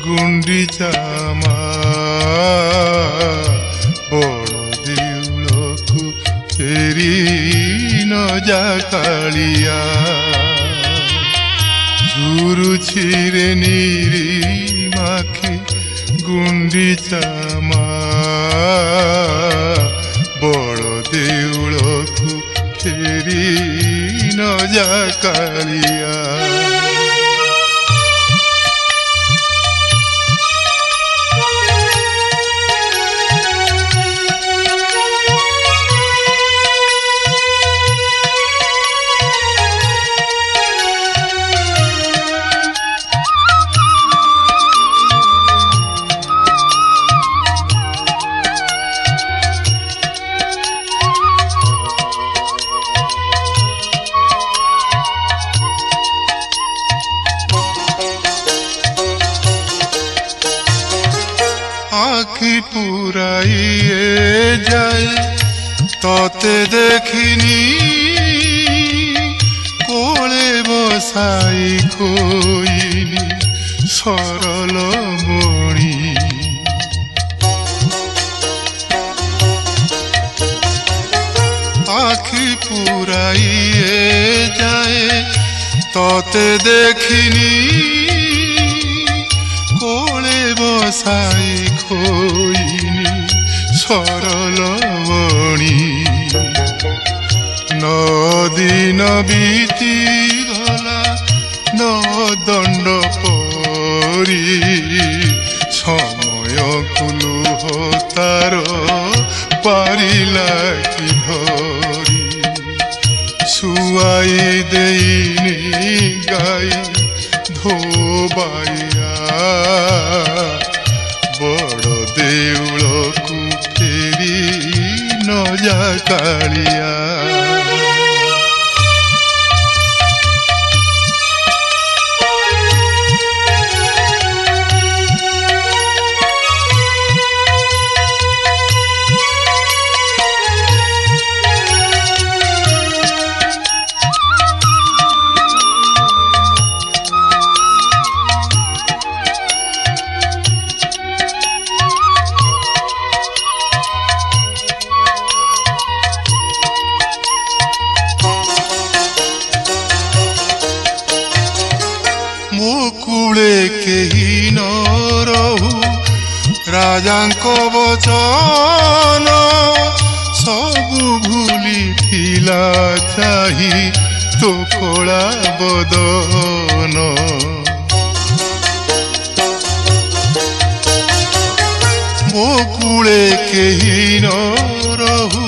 गुंडीचा बड़ देउलकु फेरी न जा कालिया झुरुछि रे निरीमाखी गुंडीचा बड़ देउलकु फेरी न जा कालिया आखि पुराइए जाए तोते देखिनी कोले बसाई खोइनी सरल मणि आखि पुराइए जाए तोते देखिनी कोले बसाई खोइनी सरल मणि नदीन बीती गला न दंड परी समय कुलुह तार पारिला कि धरी सुआई देइनी गाई धोबाइया बड़ देउलकु फेरी न जा कालिया मुकुले केही न रहु राजांको वचन सबु भूली थिला चाही तो कोला बदन मुकुले केही न रहु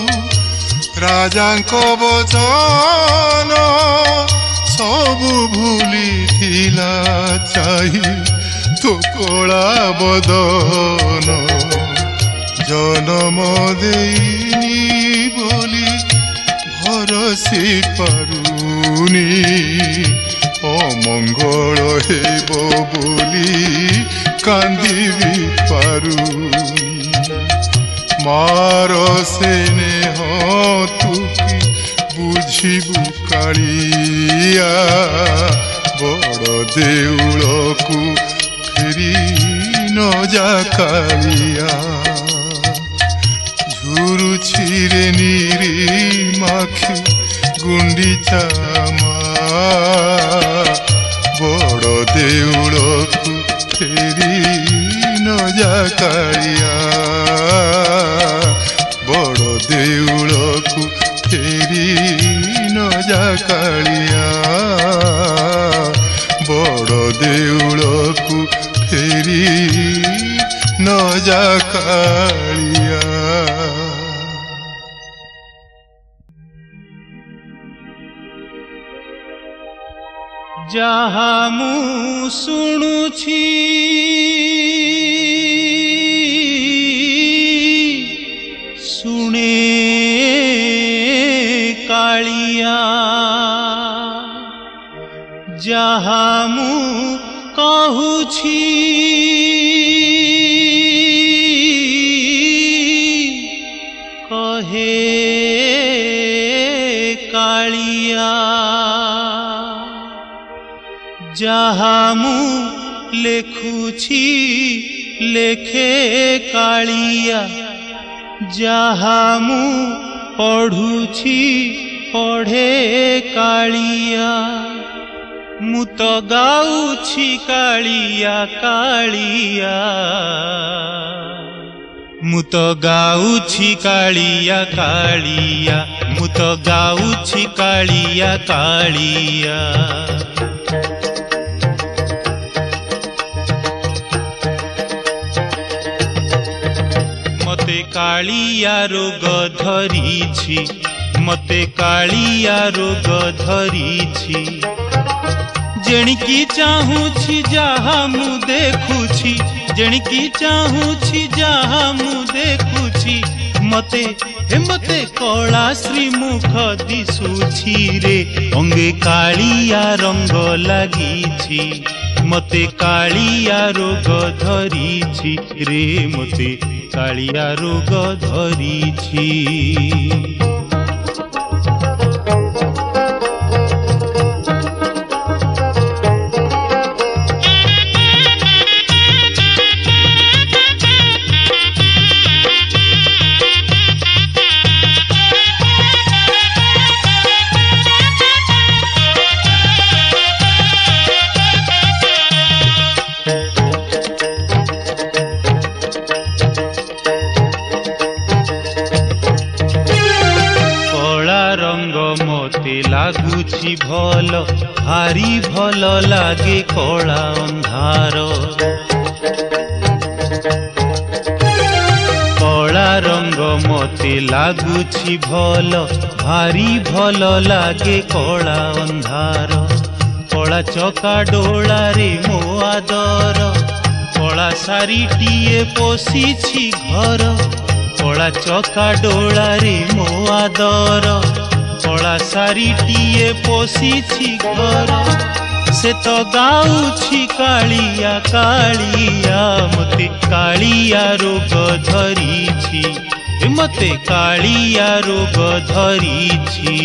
राजांको वचन सबु भूली थिला चाही तो कोला बदन जनम देइनी बोली भरसी पारुनी अमंगल हेब बोली कांदी पारुनी मार स्नेह तुकी बुझिबु कालिया बड़ देउलकु फेरी न जा कालिया झुरुछि रे निरीमाखी गुंडीचा बड़ देउलकु फेरी न जा कालिया बड़ देउलकु फेरी न जा कालिया बड़ देउलकु फेरी न जा कालिया जहा मु शुणुछि शुणे कालिया जहा मु कहूछि कहे कालिया जहा मु ଲେଖୁଛି ଲେଖେ କାଳିଆ, ଯାହା ମୁଁ ପଢ଼ୁଛି ପଢ଼େ କାଳିଆ। ମୁଁ ତ ଗାଉଛି କାଳିଆ କାଳିଆ, ମୁଁ ତ ଗାଉଛି କାଳିଆ କାଳିଆ, ମୁଁ ତ ଗାଉଛି କାଳିଆ କାଳିଆ। ମତେ କାଳିଆ ରୋଗ ଧରିଛି, ମତେ କାଳିଆ ରୋଗ ଧରିଛି। ଯେଣିକି ଚାହୁଁଛି ଯାହା ମୁଁ ଦେଖୁଛି, ଯେଣିକି ଚାହୁଁଛି ଯାହା ମୁଁ ଦେଖୁଛି। ମତେ କଳା ଶ୍ରୀମୁଖ ଦିଶୁଛି ରେ, ଅଙ୍ଗେ କାଳିଆ ରଙ୍ଗ ଲାଗିଛି। ମତେ କାଳିଆ ରୋଗ ଧରିଛି ରେ, ମତେ କାଳିଆ ରୋଗ ଧରିଛି। ମତେ ଲାଗୁଛି ଭଲ, ଭାରି ଭଲ ଲାଗେ କଳା ଅନ୍ଧାର। କଳା ରଙ୍ଗ ମତେ ଲାଗୁଛି ଭଲ, ଭାରି ଭଲ ଲାଗେ କଳା ଅନ୍ଧାର। କଳା ଚକା ଡୋଳାରେ ମୋ ଆଦର, କଳା ଶାଢ଼ୀଟିଏ ପୋଷିଛି ଘର। କଳା ଚକା ଡୋଳାରେ ମୋ ଆଦର, କଳା ଶାଢ଼ୀଟିଏ ପୋଷିଛି ଘର। ସେ ତ ଗାଉଛି କାଳିଆ କାଳିଆ, ମତେ କାଳିଆ ରୋଗ ଧରିଛି, ମତେ କାଳିଆ ରୋଗ ଧରିଛି।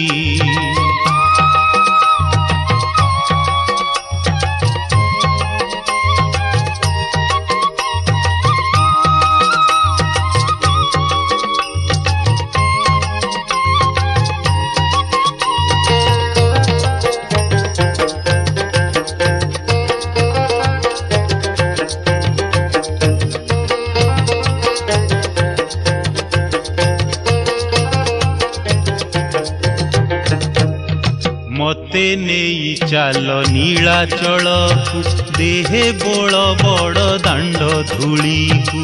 ମତେ ନେଇ ଚାଲ ନୀଳାଚଳକୁ, ଦେହେ ବୋଳ ବଡ଼ ଦାଣ୍ଡ ଧୂଳିକୁ।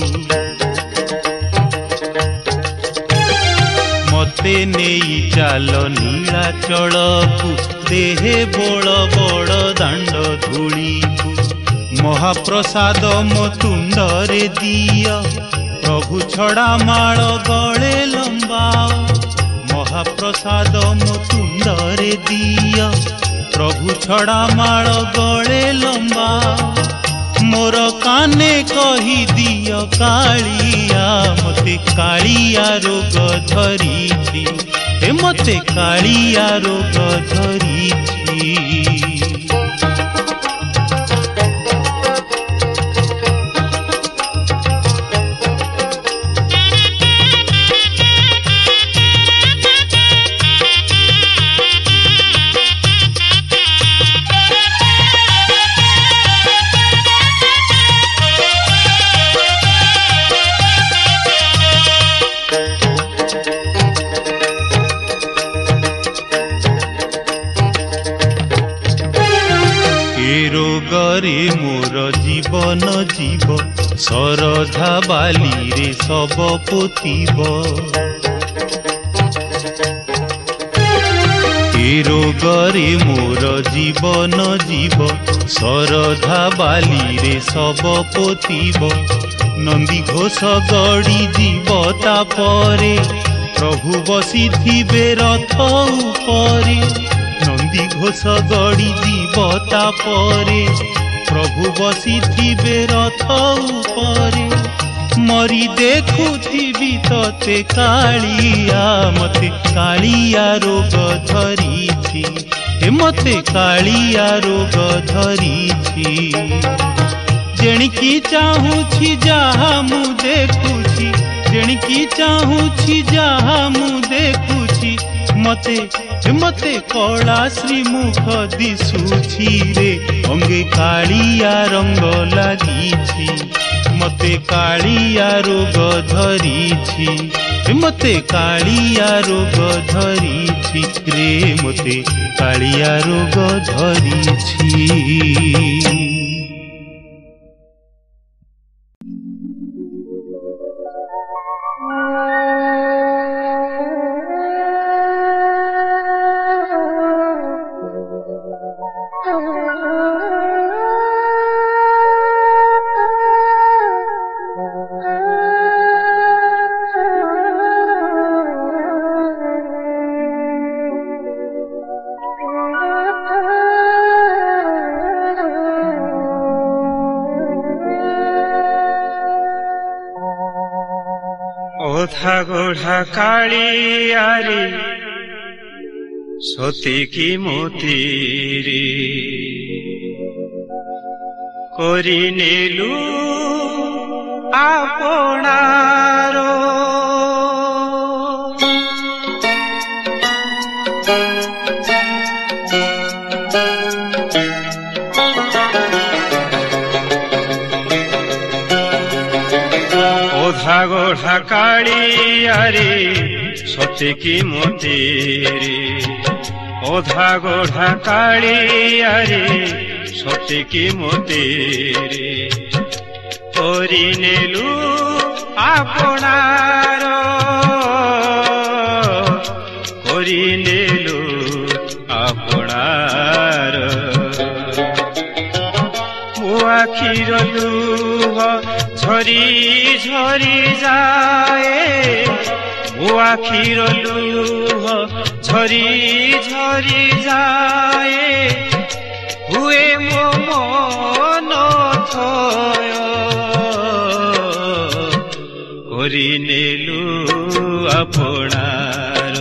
ମତେ ନେଇ ଚାଲ ନୀଳାଚଳକୁ, ଦେହେ ବୋଳ ବଡ଼ ଦାଣ୍ଡ ଧୂଳିକୁ। ମହାପ୍ରସାଦ ମୋ ତୁଣ୍ଡରେ ଦିଅ, ପ୍ରଭୁ ଛଡ଼ା ମାଳ ଗଳେ ଲମ୍ବାଅ। ମହାପ୍ରସାଦ ମୋ ତୁଣ୍ଡରେ ଦିଅ, ପ୍ରଭୁ ଛଡ଼ା ମାଳ ଗଳେ ଲମ୍ବା। ମୋର କାନେ କହିଦିଅ କାଳିଆ, ମତେ କାଳିଆ ରୋଗ ଧରିଛି, ମତେ କାଳିଆ ରୋଗ ଧରିଛି। ରୋଗରେ ମୋର ଜୀବନ ଯିବ, ଶରଧା ବାଲିରେ ଶବ ପୋତିବ। ଏ ରୋଗରେ ମୋର ଜୀବନ ଯିବ, ଶରଧା ବାଲିରେ ଶବ ପୋତିବ। ନନ୍ଦୀ ଘୋଷ ଗଡ଼ି ଯିବ ତାପରେ, ପ୍ରଭୁ ବସିଥିବେ ରଥ ଉପରେ। ନନ୍ଦୀ ଘୋଷ ଗଡ଼ି ଯିବ ତାପରେ, ପ୍ରଭୁ ବସିଥିବେ ରଥ ଉପରେ। ମରି ଦେଖୁଥିବି ତତେ କାଳିଆ, ମତେ କାଳିଆ ରୋଗ ଧରିଛି, ମତେ କାଳିଆ ରୋଗ ଧରିଛି। जेणिकी चाहूछि जहा मु देखुछि जेणिकी चाहूछि जहा मु देखुछि मते मते कला श्रीमुख दिशुछि रे अंगे कालिया रंग लागिछि मते कालिया रोग धरिछि मते कालिया रोग धरिछि रे मते कालिया रोग धरिछि। ओधा गोढ़ा कालियारी सती की मोतीरी कोरी नेलू आपनारो ओधा गोढ़ा कालियारी सती की मोतीरी ओधा गोढ़ा कालियारी सती की मोतीरी कोरी नेलु आपनारो कोरी नेलु आपनारो मो आखिर लुह झरी झरी जाए मो आखिर लुह झरी झरी जाए हुए मो मन थय करि नेलु आपनार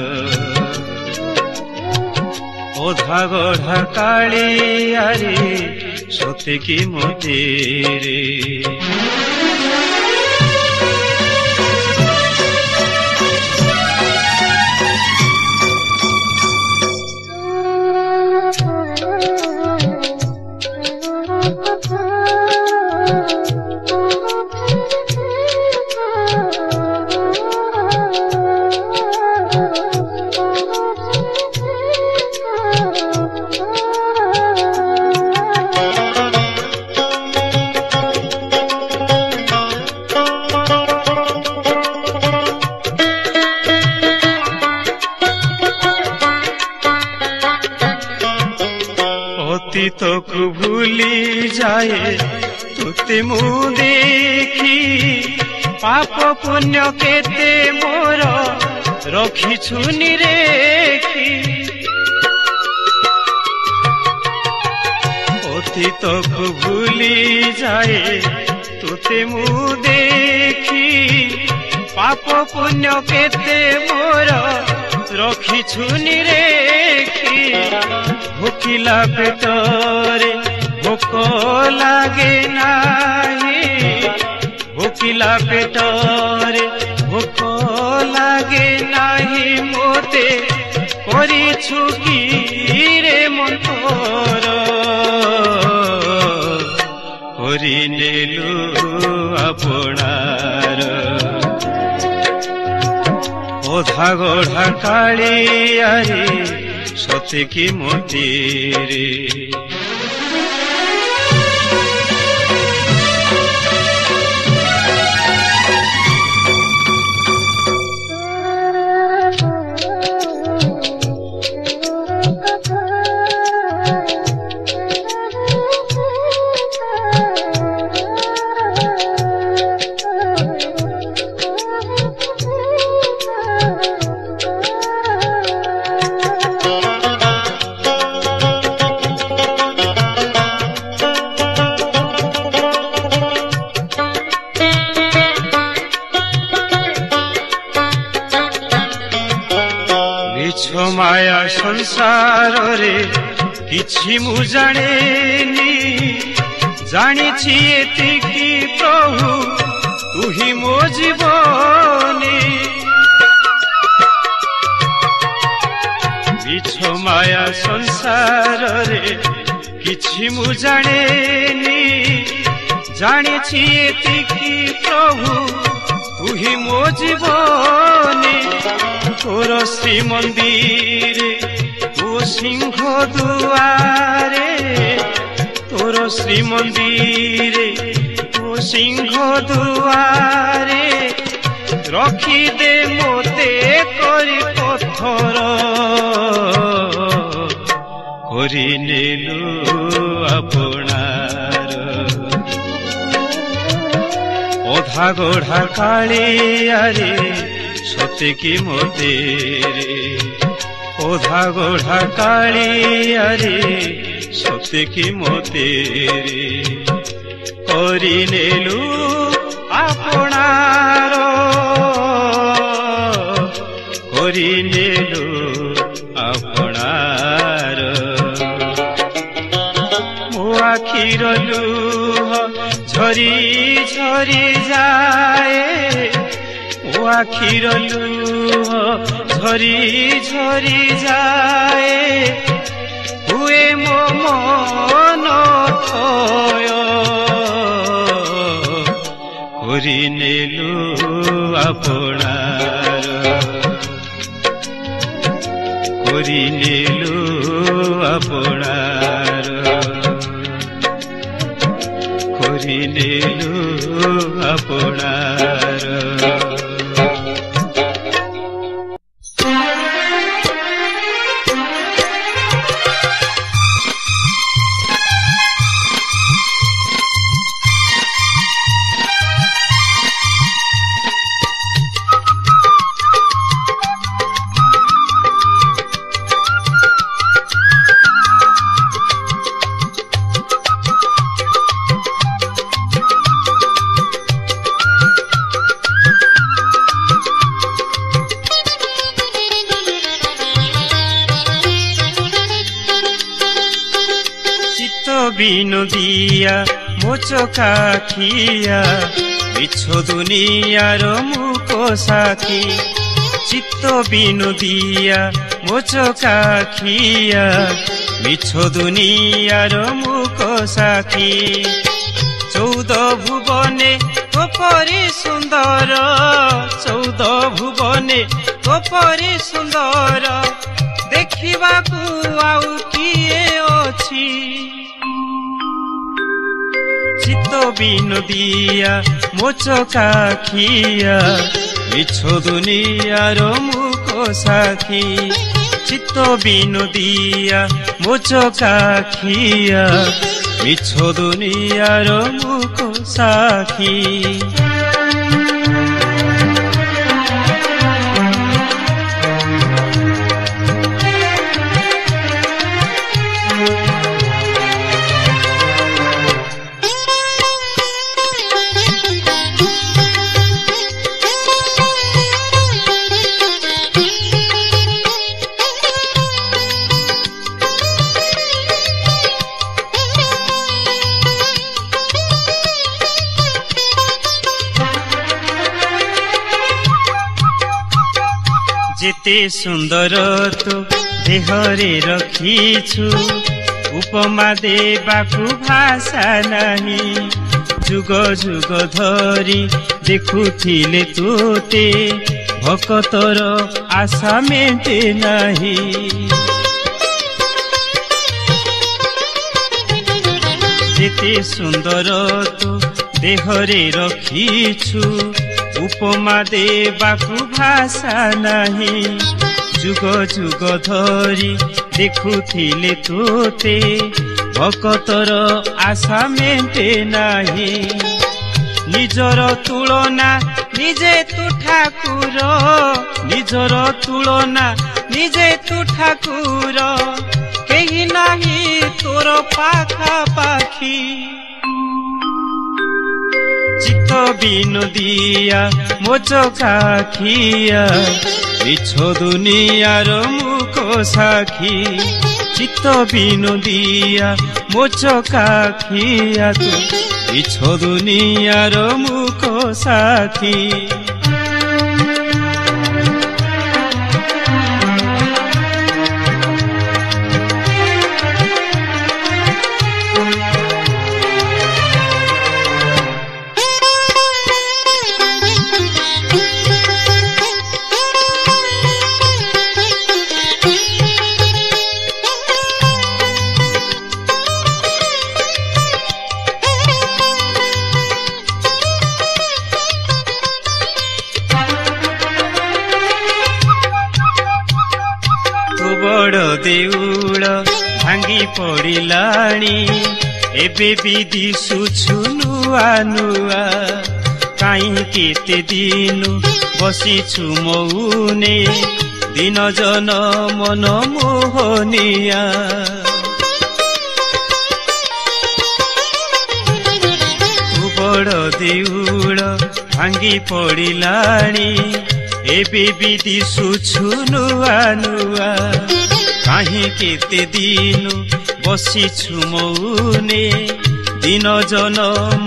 ओधा गोढ़ा कालियारी सती की मोतीरी तो को भूली जाए तुते मु देखी पाप पुण्य केते मोर रखी छुनी रेखी अतीत को भूली जाए तुते मु देखी पाप पुण्य केते मोर रखी छुनी रेखी भूखिला पेटरे भोक लागे नाही भूखिला पेटरे भोक लागे नाही मोते करिछु की रे मंतर करि नेलु आपनार ओधा गोढ़ा कालियारी सती की मोतीरी माया संसार रे किछि मु जानेनी ଜାଣିଛି ଏତିକି ପ୍ରଭୁ ତୁ ହିଁ ମୋ ଜୀବନେ ମିଛ ମାୟା ସଂସାରରେ କିଛି ମୁଁ ଜାଣେନି ଜାଣିଛି ଏତିକି ପ୍ରଭୁ ତୁ ହିଁ ମୋ ଜୀବନେ ତୋର ଶ୍ରୀମନ୍ଦିରେ ତୋ ସିଂହ ଦୁଆରେ ତୋର ଶ୍ରୀମନ୍ଦିରେ ତୋ ସିଂହ ଦୁଆରେ ରଖିଦେ ମୋତେ କରି ପଥର କରିନେଲୁ ଆପଣାର ଅଧା ଗଢ଼ା କାଳିଆରେ ସତେକି ମୋତେ ଅଧା ଗଢ଼ା କାଳିଆରେ ସତେକି ମୋତେ କରିନେଲୁ ଆପଣାର କରିନେଲୁ ଆପଣାର ମୋ ଆଖିର ଲୁହ ଝରି ଝରି ଯାଏ ମୋ ଆଖିର ଲୁହ ଝରି ଝରି ଯାଏ ହୁଏ ମୋ ମନ ଥୟ କରିନେଲୁ ଆପଣାର କରିନେଲୁ ଆପଣାର କରିନେଲୁ ଆପଣାର বিনোদিয়া মোচকাখিয়া মিছ দুনিয়ার মুখ সাক্ষী চিত্ত বিনোদিয়া মোচকাখিয়া মিছ দুনিয়ার মুখ সাক্ষী চৌদ ভুবনে তোপরি সুন্দর চৌদ ভুবনে তোপরি সুন্দর দেখিবাকু আউ কিয়ে অছি চিত্ত বিনোদিয়া মোচকাখিয়া মিছ দুনিয়ার মুখ সাক্ষী চিত্ত বিনোদিয়া মোচকাখিয়া মিছ দুনিয়ার মুখ সাক্ষী যেতে সুন্দর তো দেহরে রখিছু উপমা দেবাকু ভাষা নাহি যুগ যুগ ধরি দেখুথিলে তোতে ভকতর আশা মেটে নাহি যেতে সুন্দর তো দেহরে রখিছু উপমা দেবাকু ভাষা নাহি যুগ যুগ ধরি দেখুথিলে তোতে ভকতর আশা মেটে নাহি নিজর তুলনা নিজে তু ঠাকুর নিজর তুলনা নিজে তু ঠাকুর কেহি নাহি তোর পাখাপাখি চিত্ত বিনোদিয়া মোচকাখিয়া মিছ দুনিয়ার মুখ সাক্ষী चित्त बिनोदिया मो चकाखिया तू मिछ दुनियार मुख साथी देउल भांगी पड़िलाणी एबे भी दिशुछु नुआ नुआ काई केते दिनु बसिछु मौने दिन जन मन मोहनिया बड़ देउल भांगी पड़िलाणी एबे भी दिशुछु नुआ नुआ काहे केते दिन बसिछु मौने दिन जन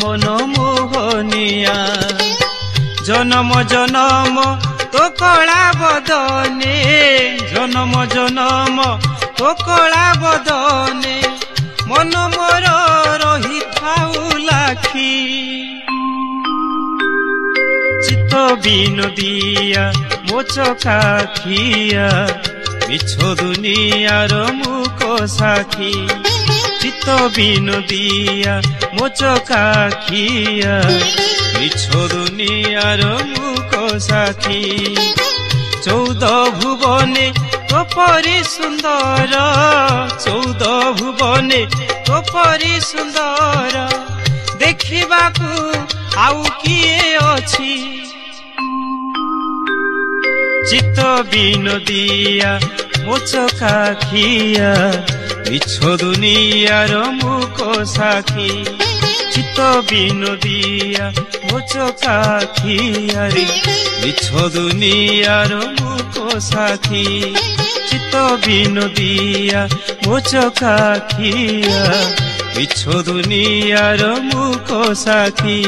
मन मोहनिया जन्म जन्म तो कला बदने जन्म जन्म तो कला बदने मन मोर रही थाउ लाखी चित्त बिनोदिया मो चकाखिया मिछ दुनियार मुख साथी चित्त बिनोदिया मो चकाखिया मिछ दुनियार मुख साथी 14 भुवने तो परि सुंदर 14 भुवने तो परि सुंदर देखिबाकू आउ किए अछि चित्त बिनोदिया मो चकाखिया मिछ दुनियार मुख साथी चित्त बिनोदिया मो चकाखिया रे मिछ दुनियार मुख साथी चित्त बिनोदिया मो चकाखिया मिछ दुनियार मुख साथी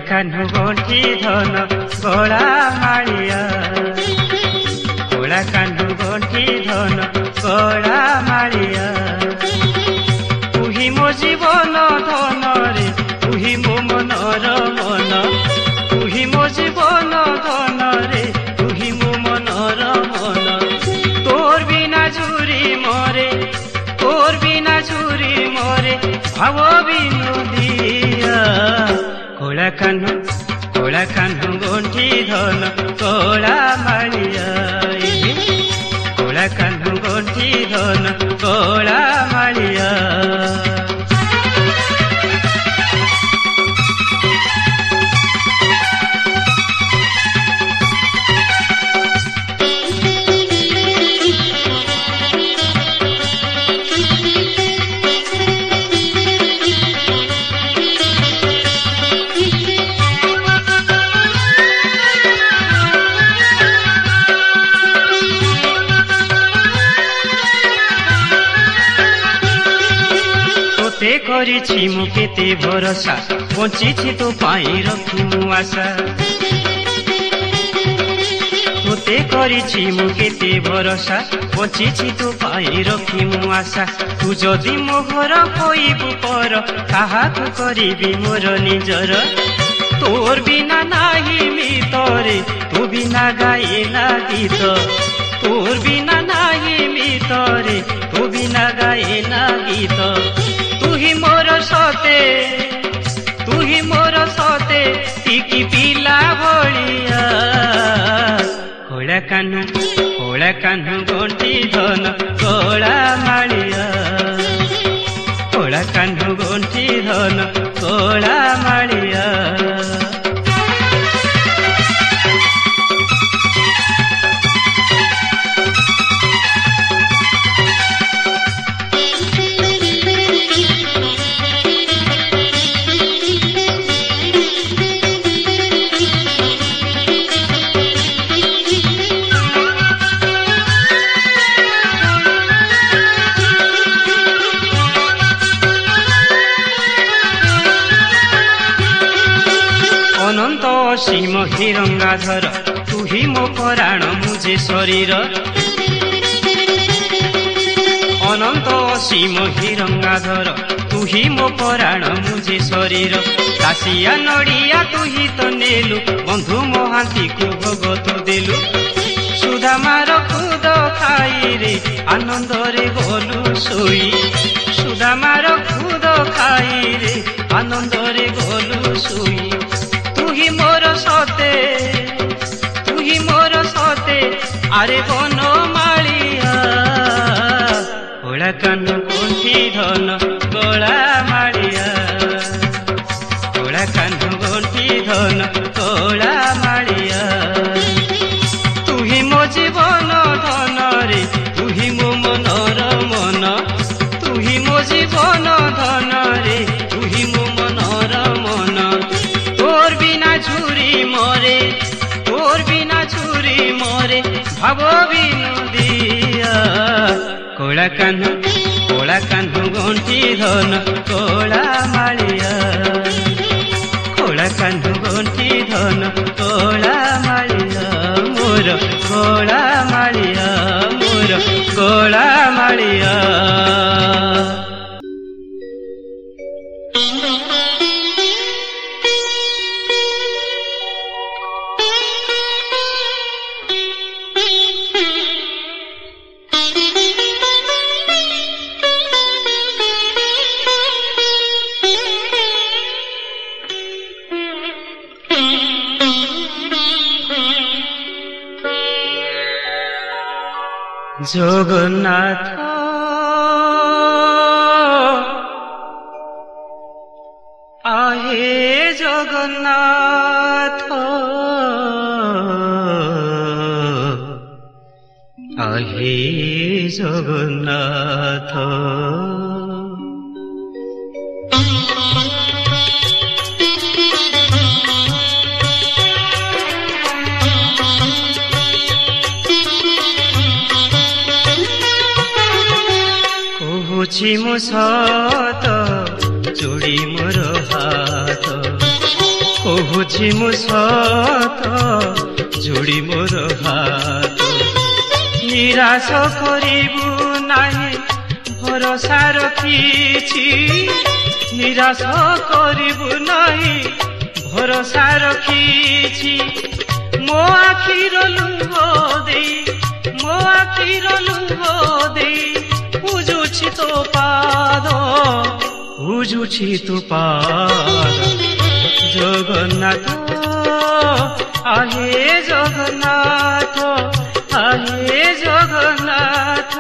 कान्हु गंठी धन गला मालिया कोला कान्हु गंठी धन गला मालिया तुही मो जीवन धन रे तुही मो मनर मन तुही मो जीवन धन रे तुही मो मनर मन तोर बिना झुरी मरे तोर बिना झुरी मरे भाव बिनोदिया कोला कान्हु गंठी धन कोला मालिया कोला कान्हु गंठी धन कोला मालिया करिछि मु केते भरोसा बंचिछि तो पाई रखी मु आशा तोते करिछि मु केते भरोसा बंचिछि तो पाई रखी मु आशा तू जदि मो घर कइबु पर काहाकु करिबि मोर निजर तोर बिना नाही मितरे तू बिना गाइला गीत तोर बिना नाही मितरे तू बिना गाइला गीत तुही मोर सते କି ପିଲା ଭଳିଆ କଳା କାହ୍ନୁ ଗଣ୍ଠି ଧନ କଳା ମାଳିଆ କଳା କାହ୍ନୁ ଗଣ୍ଠି ଧନ କଳା ମାଳିଆ ଅସୀମ ହିରଙ୍ଗାଧର ତୁ ହି ମୋ ପରାଣ ମୁझे ଶରୀର ଅନନ୍ତ ଅସୀମ ହିରଙ୍ଗାଧର ତୁ ହି ମୋ ପରାଣ ମୁझे ଶରୀର କାଶିଆ ନଡ଼ିଆ ତୁ ହି ତ ନେଲୁ ବନ୍ଧୁ ମହାନ୍ତିକୁ ଭୋଗ ତୁ ଦେଲୁ ସୁଦାମାର ଖୁଦ ଖାଇରେ ଆନନ୍ଦରେ ଗଲୁ ଶୋଇ ସୁଦାମାର ଖୁଦ ଖାଇରେ ଆନନ୍ଦରେ ଗଲୁ ଶୋଇ ତୁ ହି ମୋର ସତେ ଆରେ ବନମାଳିଆ କଳା କାହ୍ନୁ ଗଣ୍ଠି ଧନ କଳା ମାଳିଆ କଳା କାହ୍ନୁ ଗଣ୍ଠି ଧନ କଳା ମାଳିଆ ତୁ ହି ମୋ ଜୀବନ ଧନରେ ତୁ ହି ମୋ ମନର ମନ ତୁ ହି ମୋ ଜୀବନ ଧନରେ ତୁ ହି ମୋ ମନର ମନ তোর বিনা ঝুরি মরে ভাব বিনোদিয়া কলা কাহ্নু গণ্ঠি ধন কলা মালিয়া কলা কাহ্নু গণ্ঠি ধন কলা মালিয়া মোর কলা মালিয়া মোর কলা মালিয়া জগন্নাথ আহে জগন্নাথ আহে জগন্নাথ কହୁছি মো সত যোড়ি মোর হাত কହୁছি মো সত যোড়ি মোর হাত নিরাশ করিবু নাহি ভরসা রখিছি নিরাশ করিবু নাহি ভরসা রখিছি মো আখির লুহ দেই মো আখির লুহ দেই पूजुछि तो पाद जगन्नाथ आहे जगन्नाथ आहे जगन्नाथ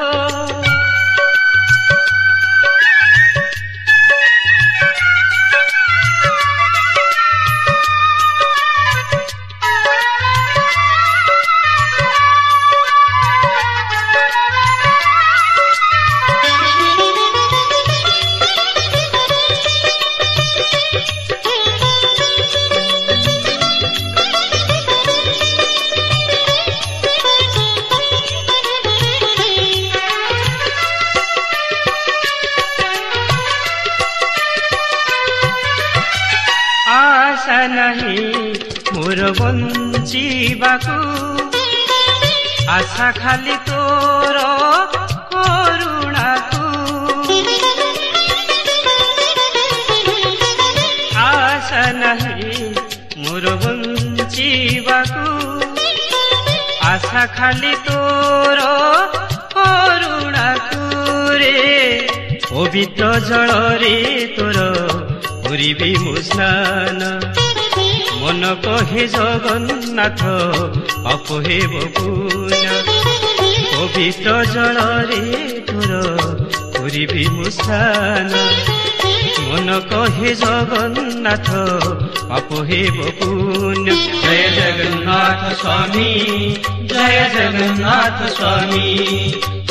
आशा नहीं मोर बंचिबाकू आशा खाली तोर करुणाकू आशा नहीं मोर बंचिबाकू आशा खाली तोर करुणाकू रे पवित्र जल रे तोर पूरी मो स्नान मन कहे जगन्नाथ पाप हेब पुण्य पवित्र जल रे तोर करिबि मुस्तान मन कहे जगन्नाथ पाप हेब पुण्य जय जगन्नाथ स्वामी जय जगन्नाथ स्वामी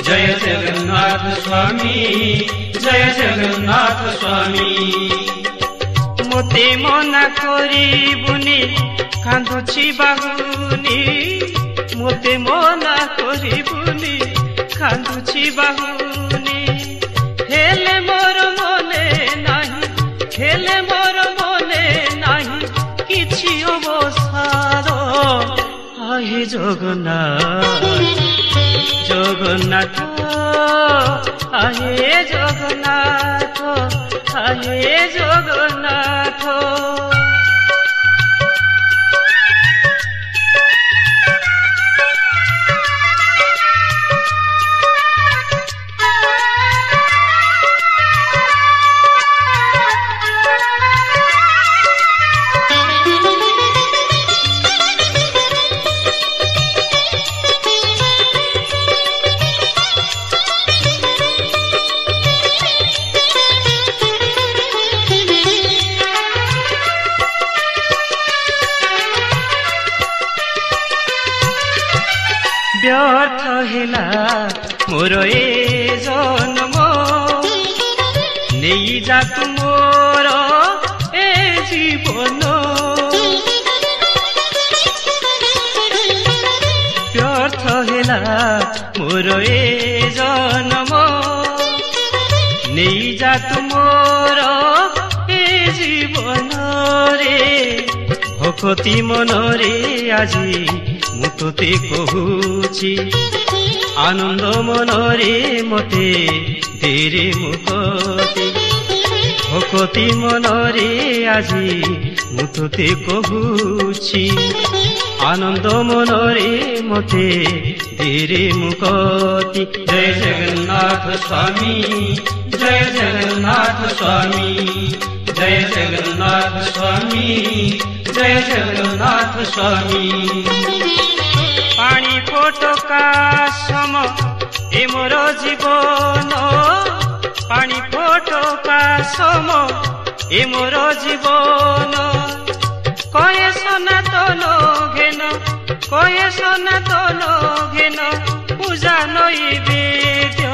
जय जगन्नाथ स्वामी जय जगन्नाथ स्वामी मोते मना करिबुनी कांदुछि बाहुनी मोते मना करिबुनी कांदुछि बाहुनी हेले मोर मने नाही हेले मोर मने नाही किछि अवसार आहे जगन्नाथ जगन्नाथ आहे जगन्नाथ आहे जगन्नाथ व्यर्थ हेला मोर ए जन्म नहीं जा तू मोर ए जीवन व्यर्थ हेला मोर ए जन्म नहीं जा तू मोर ए जीवन रे भक्ति मन रे আজি मु तोते कहूची आनंद मनरे मते देरे मुक्ति भक्ति मनरे আজি मु तोते कहूची आनंद मनरे मते देरे मुक्ति जय जगन्नाथ स्वामी जय जगन्नाथ स्वामी जय जगन्नाथ स्वामी जय जगन्नाथ स्वामी पानी फोटका सम ए मोर जीवन पानी फोटका सम ए मोर जीवन कहे सनातन घेन कहे सनातन घेन पूजा नैवेद्य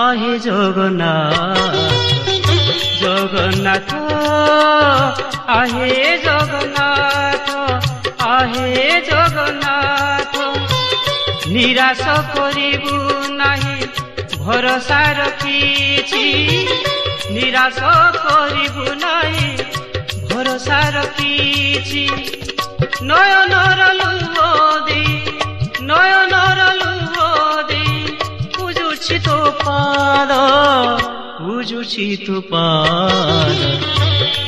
आहे जगन्नाथ जगन्नाथ आहे जगन्नाथ आहे जगन्नाथ निराश करिबु नाही भरोसा रखिछि निराश करिबु नाही भरोसा रखिछि नयनर लुह दे पूजुछि तो पाद पूजुछि तो पाद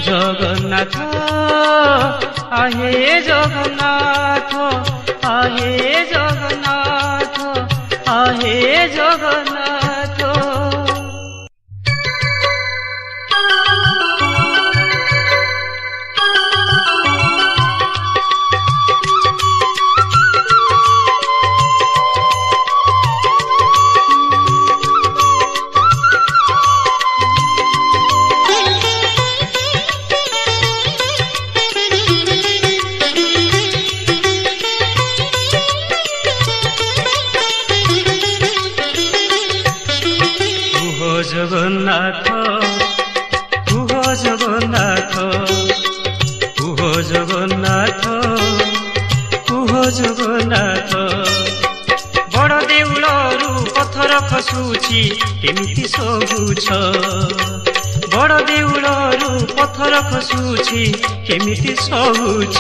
जगन्नाथ आहे जगन्नाथ आहे जगन्नाथ आहे जगन्नाथ जगन्नाथ कुह जगन्नाथ कुह जगन्नाथ कुह जगन्नाथ बड़ देउलरू पथर खसुची केमिति सबुछ बड़ देउलरू पथर खसुची केमिति सबुछ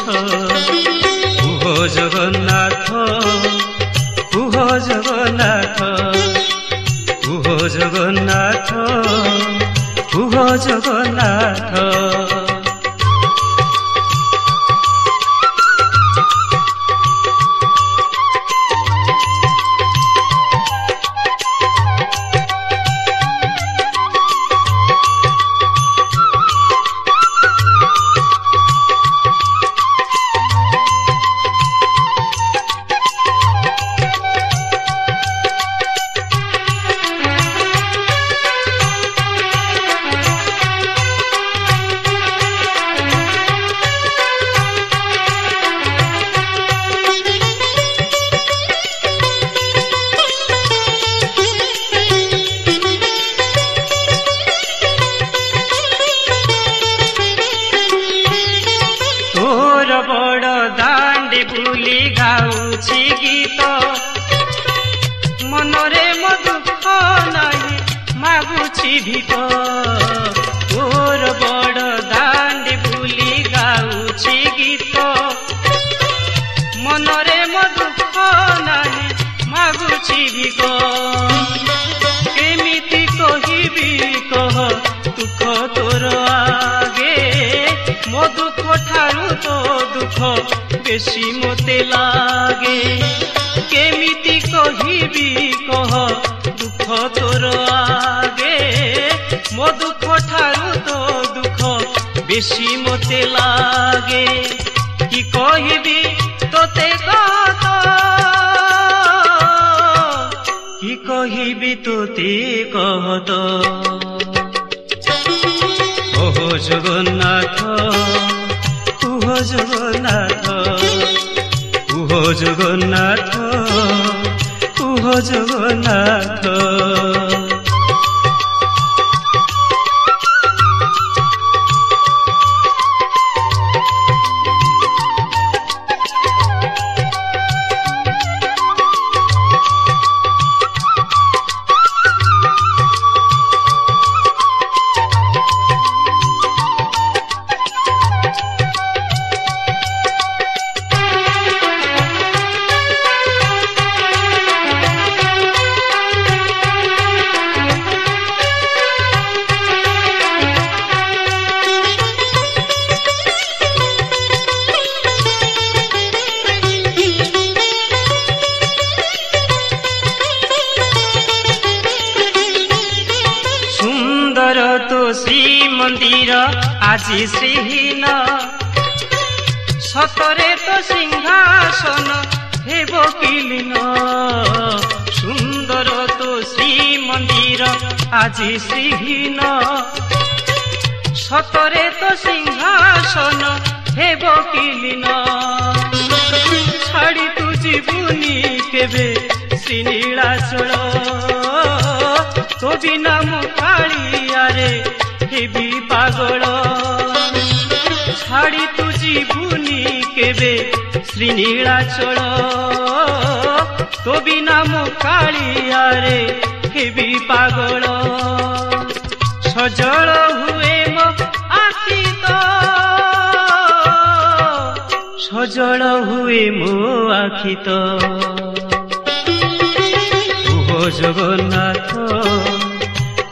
कुह जगन्नाथ कुह जगन्नाथ कुह जगन्नाथ कुह जगन्नाथ ଭିକ ତୋର ବଡ଼ ଦାଣ୍ଡି ବୁଲି ଗାଉଛି ଗୀତ ମନରେ ମୋ ଦୁଃଖ ନାହିଁ ମାଗୁଛି ଭିକ କେମିତି କହିବି କହ ଦୁଃଖ ତୋର ଆଗେ ମୋ ଦୁଃଖ ଠାରୁ ତୋ ଦୁଃଖ ବେଶୀ ମୋତେ ଲାଗେ କେମିତି କହିବି କହ ଦୁଃଖ ତୋର ଆଗେ ମୋ ଦୁଃଖ ଠାରୁ ତୋ ଦୁଃଖ ବେଶୀ ମୋତେ ଲାଗେ କି କହିବି ତୋତେ କହ କି କହିବି ତୋତେ କହ ତ ଓହୋ ଜଗନ୍ନାଥ କୁହ ଜଗନ୍ନାଥ କୁହ ଜଗନ୍ନାଥ କୁହ ଜଗନ୍ନାଥ ଶ୍ରୀମନ୍ଦିର ଆଜି ଶ୍ରୀହୀନ ସତରେ ତ ସିଂହାସନ ହେବ କିଲିନ ସୁନ୍ଦର ତ ଶ୍ରୀମନ୍ଦିର ଆଜି ଶ୍ରୀହୀନ ସତରେ ତ ସିଂହାସନ ହେବ କିଲିନ ଛାଡ଼ି ତୁ ଯିବୁନି କେବେ ଶ୍ରୀନୀଳାଚଳ ତୋ ବିନା ମୁଁ କାଳିଆରେ ହେବି ପାଗଳ ଛାଡ଼ି ତୁ ଯିବୁନି କେବେ ଶ୍ରୀନୀଳାଚଳ ତୋ ବିନା ମୁଁ କାଳିଆରେ ହେବି ପାଗଳ ସଜଳ ହୁଏ ମୋ ଆଖି ତ ସଜଳ ହୁଏ ମୋ ଆଖି ତ କୁହ ଜଗନ୍ନାଥ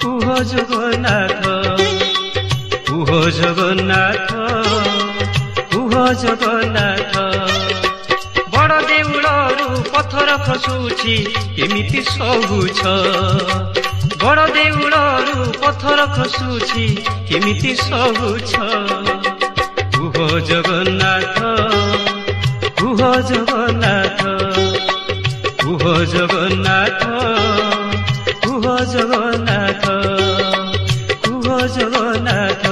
କୁହ ଜଗନ୍ନାଥ କୁହ ଜଗନ୍ନାଥ କୁହ ଜଗନ୍ନାଥ ବଡ଼ ଦେଉଳରୁ ପଥର ଖସୁଛି କେମିତି ସହୁଛ ବଡ଼ ଦେଉଳରୁ ପଥର ଖସୁଛି କେମିତି ସହୁଛ କୁହ ଜଗନ୍ନାଥ କୁହ ଜଗନ୍ନାଥ କୁହ ଜଗନ୍ନାଥ କୁହ ଜଗନ୍ନାଥ କୁହ ଜଗନ୍ନାଥ